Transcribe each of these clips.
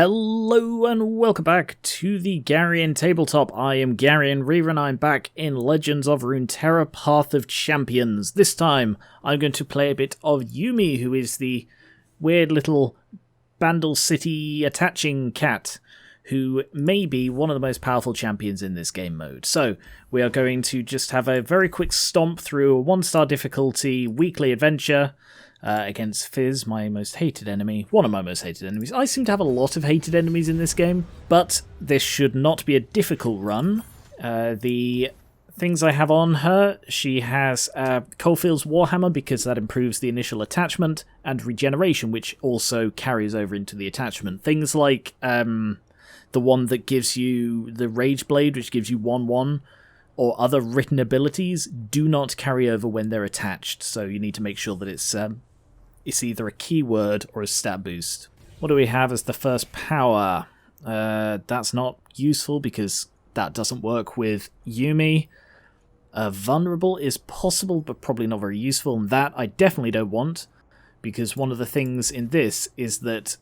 Hello and welcome back to the Garion Tabletop. I am Garion Reaver and I'm back in Legends of Runeterra Path of Champions. This time I'm going to play a bit of Yuumi, who is the weird little Bandle City attaching cat, who may be one of the most powerful champions in this game mode. So we are going to just have a very quick stomp through a 1-star difficulty weekly adventure against Fizz, my most hated enemy. One of my most hated enemies. I seem to have a lot of hated enemies in this game, but this should not be a difficult run. The things I have on her, she has Coalfield's Warhammer because that improves the initial attachment, and regeneration, which also carries over into the attachment. Things like the one that gives you the Rage Blade, which gives you 1/1, or other written abilities, do not carry over when they're attached, so you need to make sure that it's either a keyword or a stat boost. What do we have as the first power? That's not useful because that doesn't work with Yuumi. Vulnerable is possible, but probably not very useful, and that I definitely don't want, because one of the things in this is that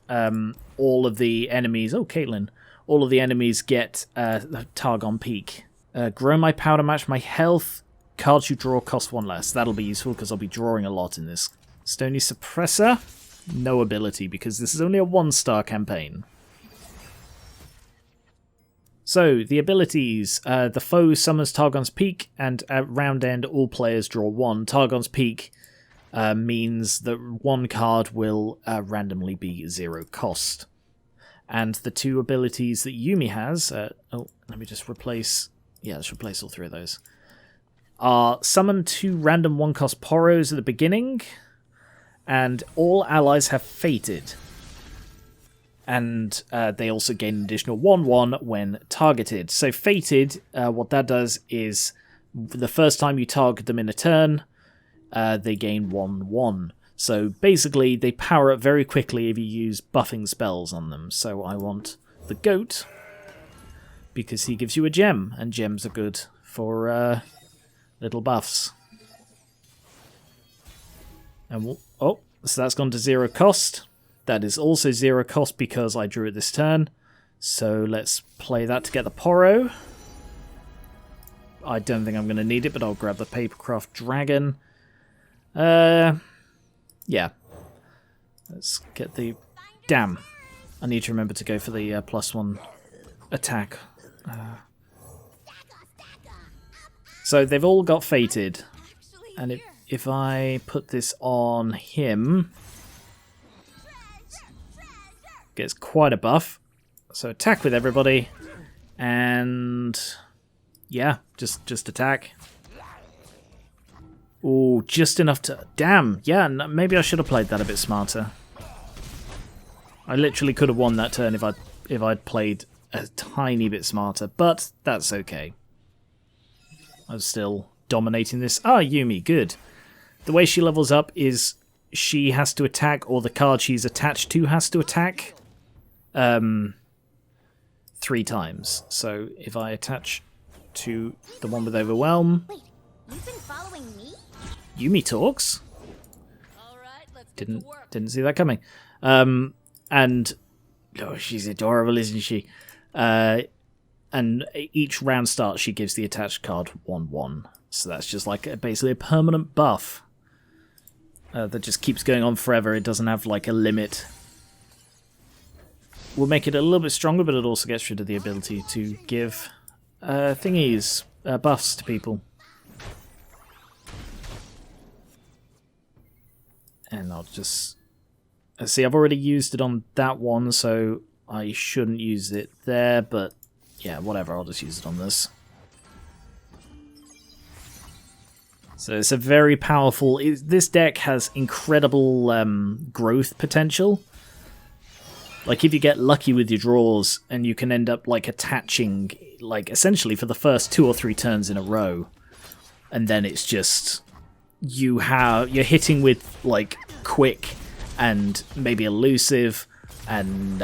all of the enemies... Oh, Caitlin. All of the enemies get Targon Peak. Grow my power to match my health. Cards you draw cost 1 less. That'll be useful because I'll be drawing a lot in this. Stony Suppressor. No ability because this is only a 1-star campaign. So, the abilities. The foe summons Targon's Peak, and at round end all players draw 1. Targon's Peak means that 1 card will randomly be 0 cost. And the 2 abilities that Yuumi has... let me just replace... Yeah, let's replace all 3 of those. Are summon 2 random 1-cost Poros at the beginning, and all allies have Fated. And they also gain an additional 1/1 when targeted. So Fated, what that does is, the first time you target them in a turn, they gain 1/1. So basically, they power up very quickly if you use buffing spells on them. So I want the Goat, because he gives you a gem, and gems are good for little buffs. And so that's gone to 0 cost. That is also 0 cost because I drew it this turn. So let's play that to get the Poro. I don't think I'm going to need it, but I'll grab the Papercraft Dragon. Yeah. Let's get the... Damn. I need to remember to go for the +1 attack. So they've all got Fated, and if I put this on him, gets quite a buff. So attack with everybody, and yeah, just attack. Oh, just enough to... Damn, yeah, maybe I should have played that a bit smarter. I literally could have won that turn if I'd played a tiny bit smarter, but that's okay. I was still dominating this. Ah, Yuumi, good. The way she levels up is she has to attack, or the card she's attached to has to attack 3 times. So if I attach to the one with Overwhelm... Wait, you've been following me? Yuumi talks. All right, let's Didn't see that coming. And... Oh, she's adorable, isn't she? And each round start, she gives the attached card 1/1. So that's just like basically a permanent buff that just keeps going on forever. It doesn't have like a limit. We'll make it a little bit stronger, but it also gets rid of the ability to give buffs to people. And I'll just... See, I've already used it on that one, so I shouldn't use it there, but yeah, whatever, I'll just use it on this. So it's a very powerful... This deck has incredible growth potential. Like, if you get lucky with your draws, and you can end up, like, attaching, like, essentially for the first 2 or 3 turns in a row, and then it's just... You're hitting with, like, quick and maybe elusive, and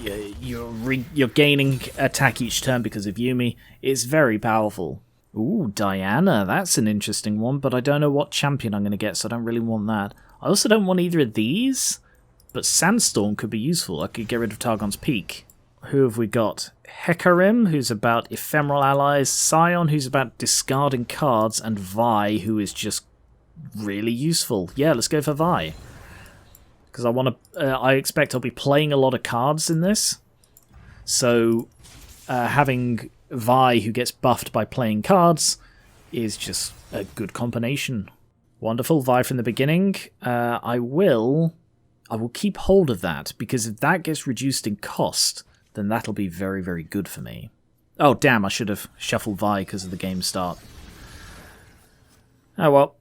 you're gaining attack each turn because of Yuumi. It's very powerful. Ooh, Diana, that's an interesting one, but I don't know what champion I'm going to get, so I don't really want that. I also don't want either of these. But Sandstorm could be useful. I could get rid of Targon's Peak. Who have we got? Hecarim, who's about ephemeral allies, Scion, who's about discarding cards, and Vi, who is just really useful. Yeah, let's go for Vi. Because I expect I'll be playing a lot of cards in this. So having Vi, who gets buffed by playing cards, is just a good combination. Wonderful, Vi from the beginning. I will keep hold of that, because if that gets reduced in cost, then that'll be very, very good for me. Oh, damn, I should have shuffled Vi because of the game start. Oh, well.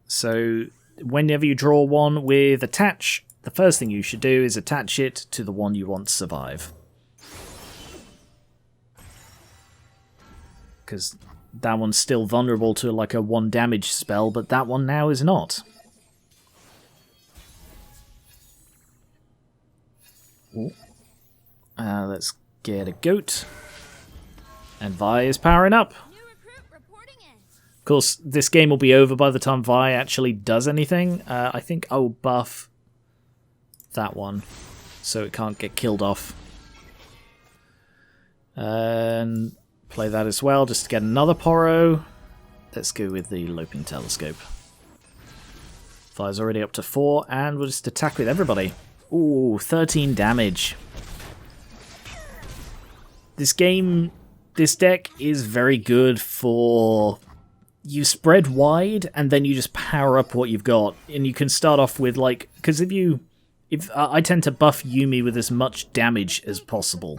So, whenever you draw one with attach, the first thing you should do is attach it to the one you want to survive. Because that one's still vulnerable to like a 1 damage spell, but that one now is not. Let's get a goat. And Vi is powering up. Of course, this game will be over by the time Vi actually does anything. I think I'll buff that one so it can't get killed off. And play that as well, just to get another Poro. Let's go with the Loping Telescope. Vi's already up to 4, and we'll just attack with everybody. Ooh, 13 damage. This deck is very good for... You spread wide, and then you just power up what you've got. And you can start off with, like... Because if I tend to buff Yuumi with as much damage as possible.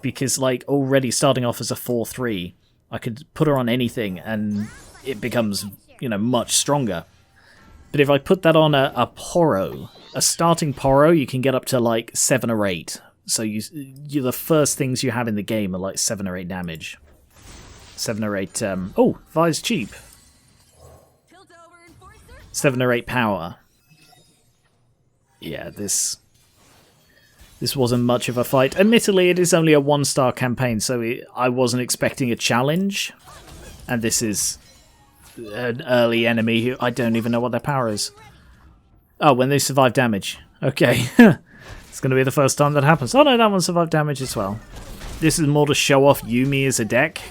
Because, like, already starting off as a 4-3, I could put her on anything, and it becomes, you know, much stronger. But if I put that on a Poro, a starting Poro, you can get up to, like, 7 or 8. So the first things you have in the game are, like, 7 or 8 damage. 7 or 8, oh, Vi's cheap. 7 or 8 power. Yeah, this wasn't much of a fight. Admittedly, it is only a 1-star campaign, so I wasn't expecting a challenge. And this is an early enemy who I don't even know what their power is. Oh, when they survive damage. Okay. It's going to be the first time that happens. Oh no, that one survived damage as well. This is more to show off Yuumi as a deck,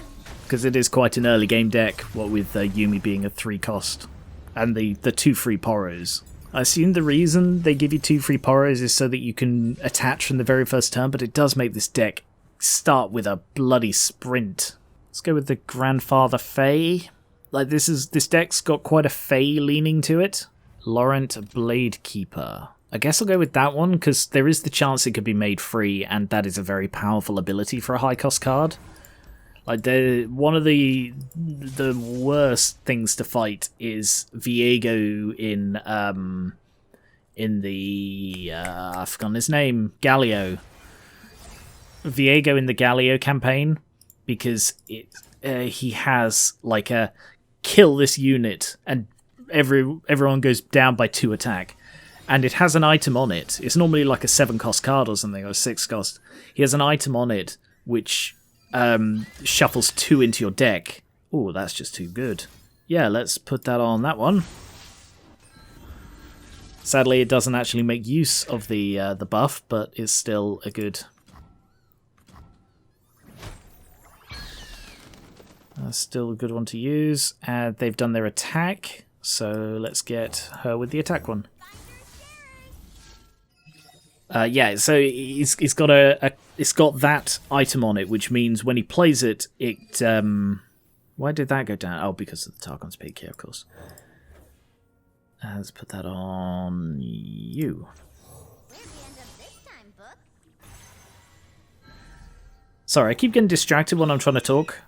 because it is quite an early game deck, what with Yuumi being a 3 cost. And the 2 free Poros. I assume the reason they give you 2 free Poros is so that you can attach from the very first turn, but it does make this deck start with a bloody sprint. Let's go with the Grandfather Fae. Like, this deck's got quite a Fae leaning to it. Laurent Bladekeeper. I guess I'll go with that one, because there is the chance it could be made free, and that is a very powerful ability for a high-cost card. Like, one of the worst things to fight is Viego in the I've forgotten his name, Galio. Viego in the Galio campaign, because he has like a kill this unit and everyone goes down by 2 attack, and it has an item on it. It's normally like a 7-cost card or something, or a 6-cost. He has an item on it which shuffles 2 into your deck. Oh, that's just too good. Yeah, let's put that on that one. Sadly, it doesn't actually make use of the buff, but it's still a good. Still a good one to use. And they've done their attack, so let's get her with the attack one. Yeah, so it's got it's got that item on it, which means when he plays it, why did that go down? Oh, because of the Targon's Peak here, of course. Let's put that on you. Sorry, I keep getting distracted when I'm trying to talk.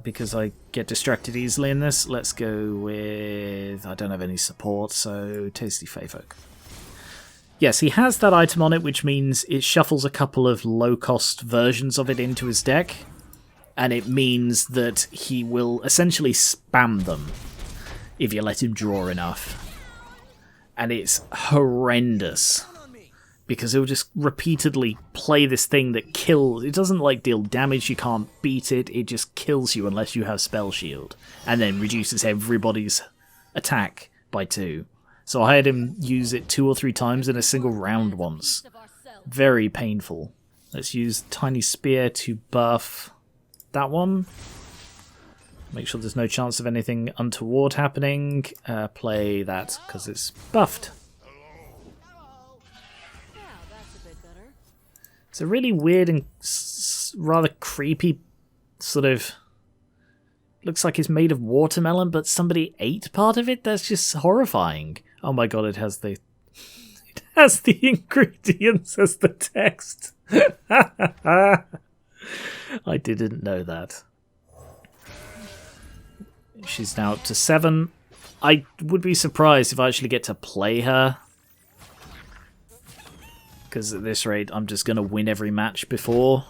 Because I get distracted easily in this. Let's go with... I don't have any support, so Tasty Feyfolk. Yes, he has that item on it, which means it shuffles a couple of low-cost versions of it into his deck, and it means that he will essentially spam them if you let him draw enough. And it's horrendous, because he'll just repeatedly play this thing that kills. It doesn't like deal damage, you can't beat it, it just kills you unless you have Spell Shield, and then reduces everybody's attack by 2. So I had him use it 2 or 3 times in a single round once. Very painful. Let's use Tiny Spear to buff that one. Make sure there's no chance of anything untoward happening. Play that because it's buffed. It's a really weird and rather creepy sort of... Looks like it's made of watermelon, but somebody ate part of it? That's just horrifying. Oh my god, it has the... It has the ingredients as the text. I didn't know that. She's now up to 7. I would be surprised if I actually get to play her. Because at this rate, I'm just going to win every match before.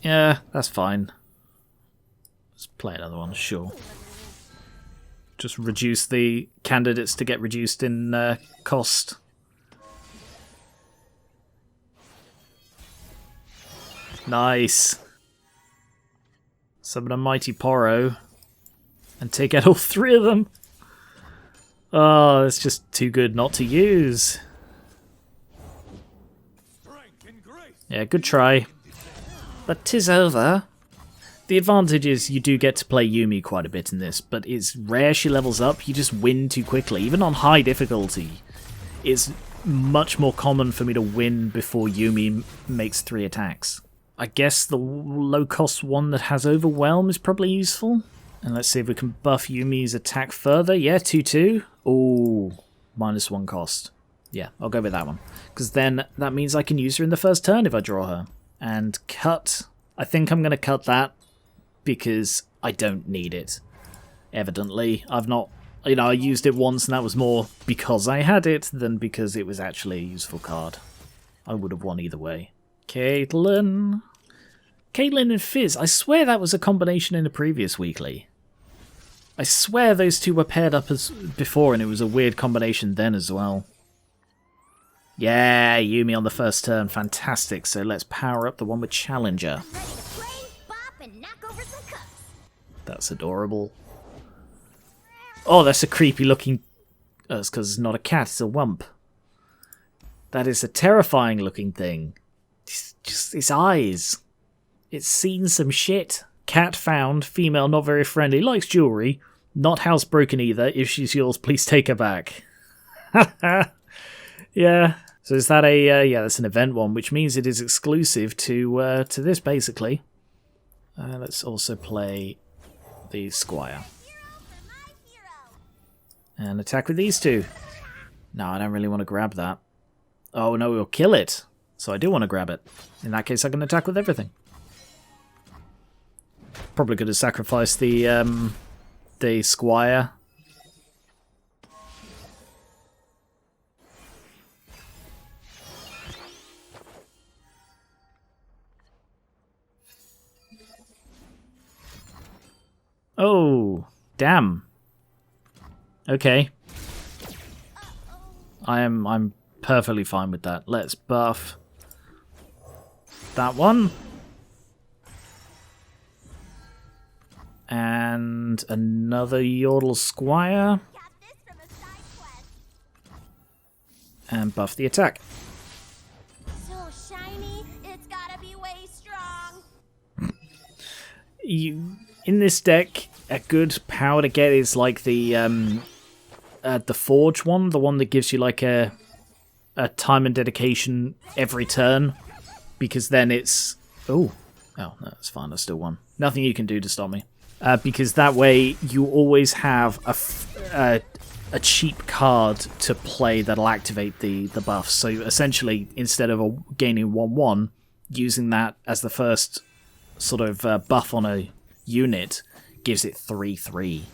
Yeah, that's fine. Let's play another one, sure. Just reduce the candidates to get reduced in cost. Nice. Summon a Mighty Poro and take out all 3 of them. Oh, it's just too good not to use. Yeah, good try. But 'tis over. The advantage is you do get to play Yuumi quite a bit in this, but it's rare she levels up. You just win too quickly. Even on high difficulty, it's much more common for me to win before Yuumi makes 3 attacks. I guess the low-cost one that has Overwhelm is probably useful. And let's see if we can buff Yuumi's attack further. Yeah, 2-2. Ooh, -1 cost. Yeah, I'll go with that one. Because then that means I can use her in the first turn if I draw her. And cut. I think I'm going to cut that because I don't need it. Evidently. I've not... You know, I used it once and that was more because I had it than because it was actually a useful card. I would have won either way. Caitlyn. Caitlyn and Fizz. I swear that was a combination in a previous weekly. I swear those two were paired up as before and it was a weird combination then as well. Yeah, Yuumi on the first turn. Fantastic. So let's power up the one with Challenger. That's adorable. Oh, that's a creepy looking... Oh, it's because it's not a cat, it's a wump. That is a terrifying looking thing. Just its eyes. It's seen some shit. Cat found, female not very friendly, likes jewellery, not housebroken either. If she's yours, please take her back. Yeah. So is that a... yeah, that's an event one, which means it is exclusive to this, basically. Let's also play the Squire. And attack with these two. No, I don't really want to grab that. Oh, no, we'll kill it. So I do want to grab it. In that case, I can attack with everything. Probably could have sacrificed the Squire. Oh, damn. Okay. I'm perfectly fine with that. Let's buff that one. And another Yordle Squire. And buff the attack. So shiny, it's gotta be way strong. In this deck, a good power to get is like the Forge one, the one that gives you like a time and dedication every turn, because then it's... Oh, no, that's fine, I still won. Nothing you can do to stop me. Because that way you always have a cheap card to play that'll activate the buffs. So essentially, instead of gaining 1-1, using that as the first sort of buff on a unit gives it 3-3.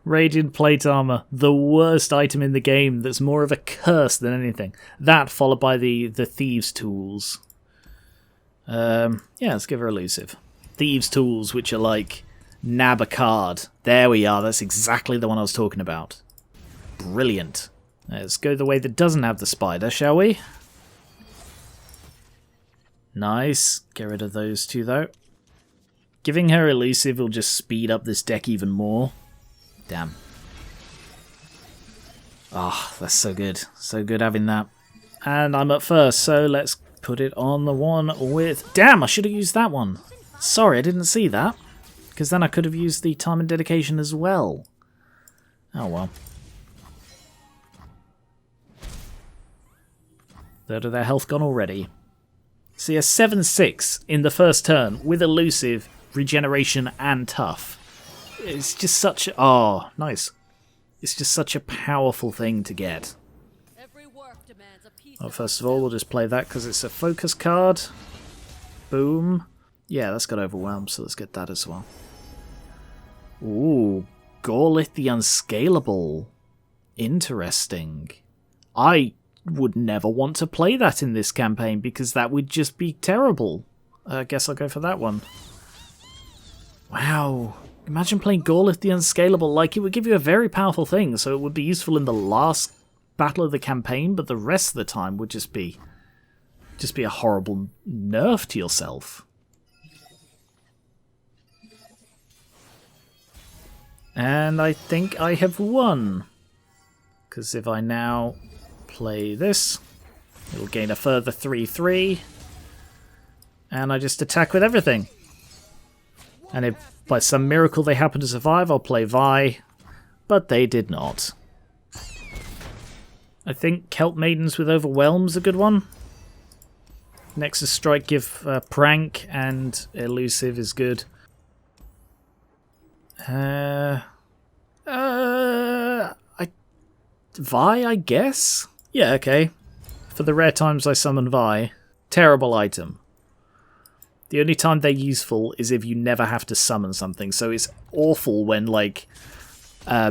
Radiant Plate Armor, the worst item in the game that's more of a curse than anything. That followed by the Thieves' Tools. Yeah, let's give her Elusive. Thieves' Tools, which are like, nab a card. There we are, that's exactly the one I was talking about. Brilliant. Let's go the way that doesn't have the spider, shall we? Nice. Get rid of those two, though. Giving her elusive will just speed up this deck even more. Damn. Ah, that's so good. So good having that. And I'm up first, so let's put it on the one with... Damn, I should have used that one. Sorry, I didn't see that. Because then I could have used the time and dedication as well. Oh well. Third of their health gone already. See, a 7-6 in the first turn with elusive, regeneration and tough. It's just such a... Oh, nice. It's just such a powerful thing to get. Well, first of all, we'll just play that because it's a focus card. Boom. Yeah, that's got overwhelmed, so let's get that as well. Ooh, Gorlith the Unscalable. Interesting. I would never want to play that in this campaign because that would just be terrible. I guess I'll go for that one. Wow. Imagine playing Gorlith the Unscalable. Like, it would give you a very powerful thing, so it would be useful in the last battle of the campaign, but the rest of the time would just be a horrible nerf to yourself. And I think I have won. Because if I now play this, it'll gain a further 3/3. And I just attack with everything. And if by some miracle they happen to survive, I'll play Vi. But they did not. I think Kelp Maidens with Overwhelm's a good one. Nexus Strike give Prank, and Elusive is good. Vi, I guess? Yeah, okay. For the rare times I summon Vi. Terrible item. The only time they're useful is if you never have to summon something, so it's awful when, like I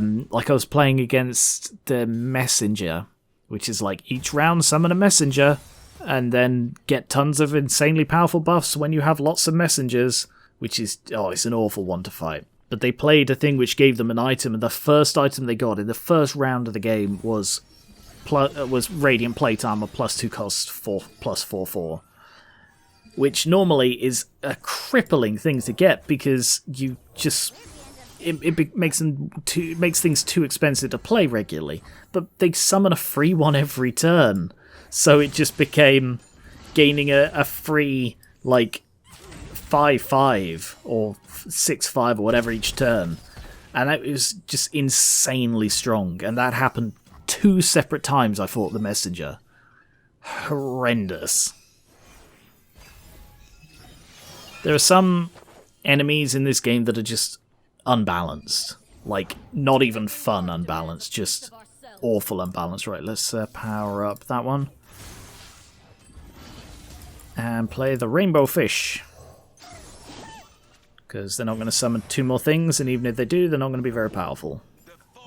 was playing against the Messenger, which is like each round summon a Messenger, and then get tons of insanely powerful buffs when you have lots of Messengers, which is, oh, it's an awful one to fight. But they played a thing which gave them an item, and the first item they got in the first round of the game was Radiant Plate Armor +2 cost +4/4. Which normally is a crippling thing to get because you just... It makes things too expensive to play regularly. But they summon a free one every turn. So it just became gaining a free, like, 5/5 or 6/5 or whatever each turn. And it was just insanely strong. And that happened 2 separate times I fought the Messenger. Horrendous. There are some enemies in this game that are just unbalanced. Like, not even fun unbalanced, just awful unbalanced. Right, let's power up that one. And play the Rainbow Fish. Because they're not going to summon 2 more things, and even if they do, they're not going to be very powerful.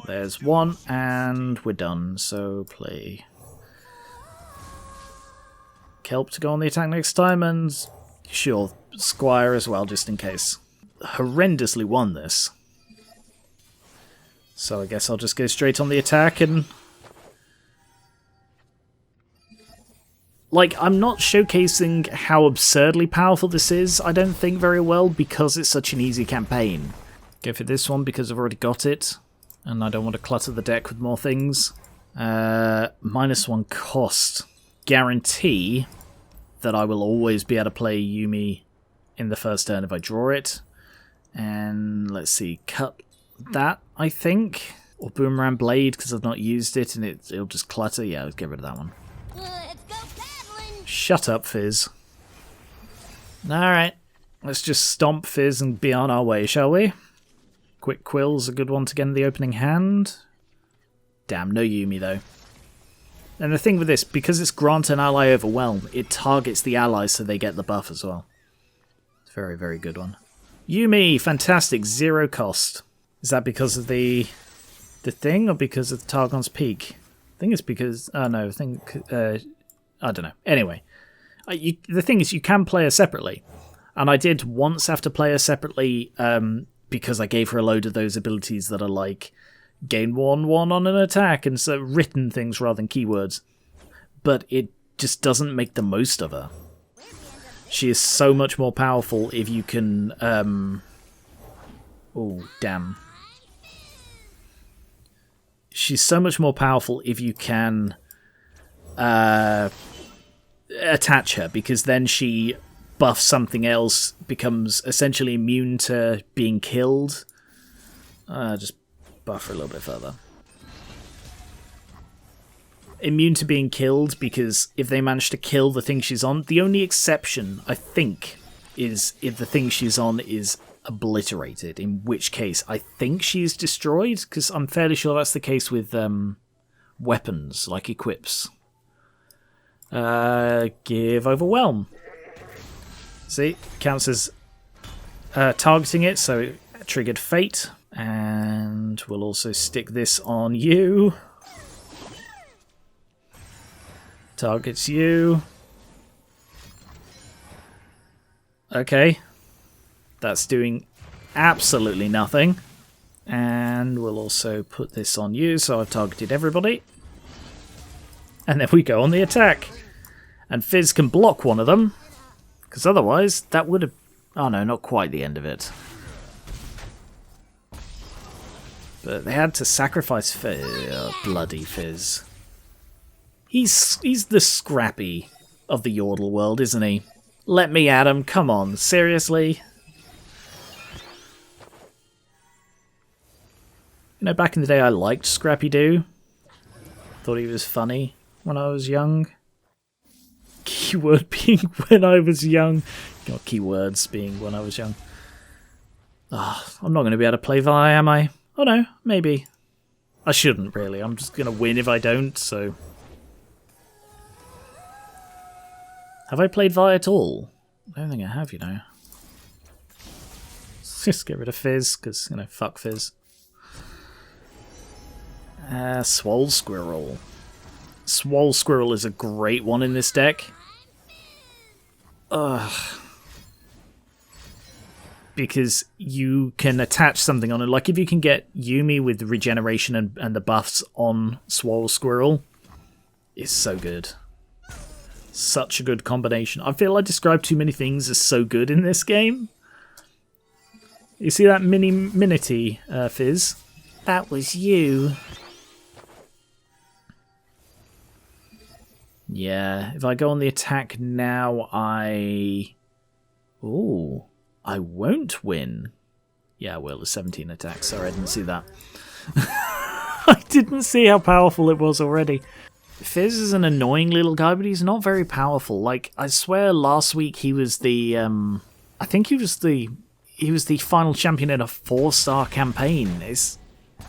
There's one, and we're done. So play Kelp to go on the attack next time, and sure, Squire as well, just in case. Horrendously won this. So I guess I'll just go straight on the attack and... Like, I'm not showcasing how absurdly powerful this is, I don't think, very well, because it's such an easy campaign. Go for this one because I've already got it, and I don't want to clutter the deck with more things. -1 cost. Guarantee that I will always be able to play Yuumi in the first turn if I draw it. And let's see, cut that, I think. Or Boomerang Blade, because I've not used it and it'll just clutter. Yeah, let's get rid of that one. Let's go paddling. Shut up, Fizz. Alright, let's just stomp Fizz and be on our way, shall we? Quick Quill's a good one to get in the opening hand. Damn, no Yuumi though. And the thing with this, because it's grant an ally overwhelm, it targets the allies so they get the buff as well. It's a very, very good one. Yuumi, fantastic, 0 cost. Is that because of the thing or because of the Targon's Peak? I think it's because... Oh no, I think... I don't know. Anyway, the thing is you can play her separately. And I did once have to play her separately because I gave her a load of those abilities that are like... Gain 1/1 on an attack, and so written things rather than keywords. But it just doesn't make the most of her. She is so much more powerful if you can... Oh, damn. She's so much more powerful if you can attach her, because then she buffs something else, becomes essentially immune to being killed. Just buff her a little bit further. Immune to being killed, because if they manage to kill the thing she's on, the only exception, I think, is if the thing she's on is obliterated, in which case I think she's destroyed, because I'm fairly sure that's the case with weapons, like equips. Give Overwhelm. See, counts as targeting it, so it triggered Fate. And we'll also stick this on you. Targets you. Okay. That's doing absolutely nothing. And we'll also put this on you, so I've targeted everybody. And then we go on the attack. And Fizz can block one of them, because otherwise that would have... Oh no, not quite the end of it. But they had to sacrifice Fizz. Oh, bloody Fizz. He's the Scrappy of the Yordle world, isn't he? Let me at him, come on, seriously? You know, back in the day I liked Scrappy Doo. Thought he was funny when I was young. Keyword being when I was young. Not keywords being when I was young. Oh, I'm not going to be able to play Vi, am I? Oh no, maybe. I shouldn't really. I'm just going to win if I don't, so... Have I played Vi at all? I don't think I have, you know. Let's just get rid of Fizz, because, you know, fuck Fizz. Swole Squirrel. Swole Squirrel is a great one in this deck. Ugh. Because you can attach something on it. Like if you can get Yuumi with regeneration and the buffs on Swole Squirrel, it's so good. Such a good combination. I feel I described too many things as so good in this game. You see that minity, Fizz? That was you. Yeah, if I go on the attack now, Ooh, I won't win. Yeah, I will. It's 17 attacks. Sorry, I didn't see that. I didn't see how powerful it was already. Fizz is an annoying little guy, but he's not very powerful. Like, I swear last week he was the, I think he was the final champion in a 4-star campaign.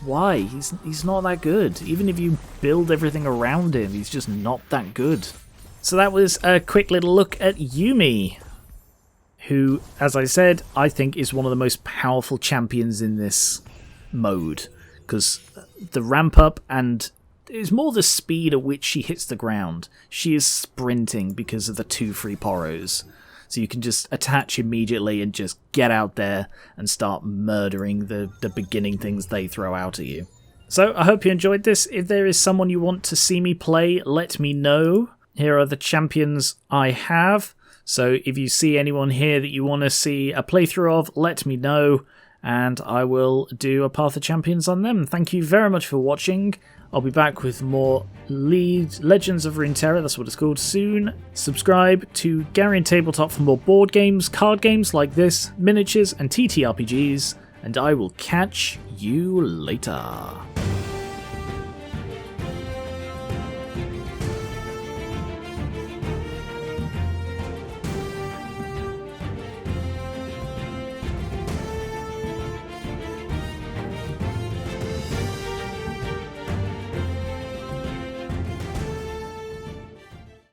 Why? He's not that good. Even if you build everything around him, he's just not that good. So that was a quick little look at Yuumi, who, as I said, I think is one of the most powerful champions in this mode. Because the ramp up, and it's more the speed at which she hits the ground. She is sprinting because of the 2 free poros. So you can just attach immediately and just get out there and start murdering the beginning things they throw out at you. So I hope you enjoyed this. If there is someone you want to see me play, let me know. Here are the champions I have. So if you see anyone here that you want to see a playthrough of, let me know. And I will do a Path of Champions on them. Thank you very much for watching. I'll be back with more Legends of Runeterra, that's what it's called, soon. Subscribe to Garion Tabletop for more board games, card games like this, miniatures and TTRPGs, and I will catch you later.